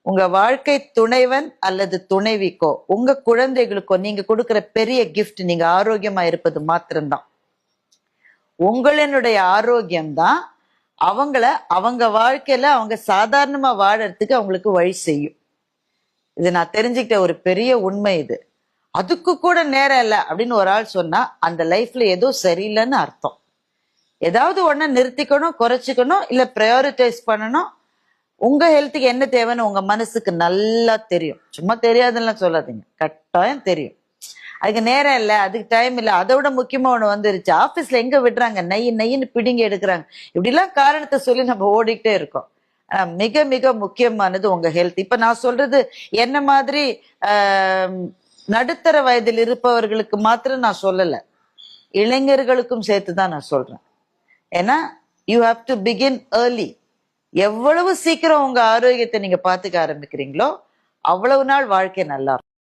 உங்க வாழ்க்கை துணைவன் அல்லது துணைவிக்கோ உங்க குழந்தைகளுக்கோ நீங்க கொடுக்கிற பெரிய கிஃப்ட் நீங்க ஆரோக்கியமா இருப்பது மாத்திரம்தான். உங்களினுடைய ஆரோக்கியம்தான் அவங்கள அவங்க வாழ்க்கையில அவங்க சாதாரணமா வாழறதுக்கு அவங்களுக்கு வழி செய்யும். இது நான் தெரிஞ்சுக்கிட்ட ஒரு பெரிய உண்மை இது. அதுக்கு கூட நேரம் இல்லை அப்படின்னு ஒரு ஆள் சொன்னா அந்த லைஃப்ல ஏதோ சரியில்லைன்னு அர்த்தம். ஏதாவது ஒண்ணு நிறுத்திக்கணும், குறைச்சிக்கணும், இல்ல ப்ரையாரிட்டைஸ் பண்ணணும். உங்க ஹெல்த்துக்கு என்ன தேவைன்னு உங்க மனசுக்கு நல்லா தெரியும். சும்மா தெரியாதுன்னு சொல்லாதீங்க, கட்டாயம் தெரியும். அதுக்கு நேரம் இல்லை, அதுக்கு டைம் இல்லை. அதை விட முக்கியமா ஒண்ணு வந்துருச்சு, ஆபீஸ்ல எங்க விடுறாங்க, நெய்ன்னு பிடிங்கி எடுக்கிறாங்க. இப்படிலாம் காரணத்தை சொல்லி நம்ம ஓடிக்கிட்டே இருக்கோம். மிக மிக முக்கியமானது உங்க ஹெல்த். இப்ப நான் சொல்றது என்ன மாதிரி நடுத்தர வயதில் இருப்பவர்களுக்கு மாத்திரம் நான் சொல்லல, இளைஞர்களுக்கும் சேர்த்துதான் நான் சொல்றேன். ஏன்னா you have to begin early. எவ்வளவு சீக்கிரம் உங்க ஆரோக்கியத்தை நீங்க பாத்துக்க ஆரம்பிக்கிறீங்களோ அவ்வளவு நாள் வாழ்க்கை நல்லா இருக்கும்.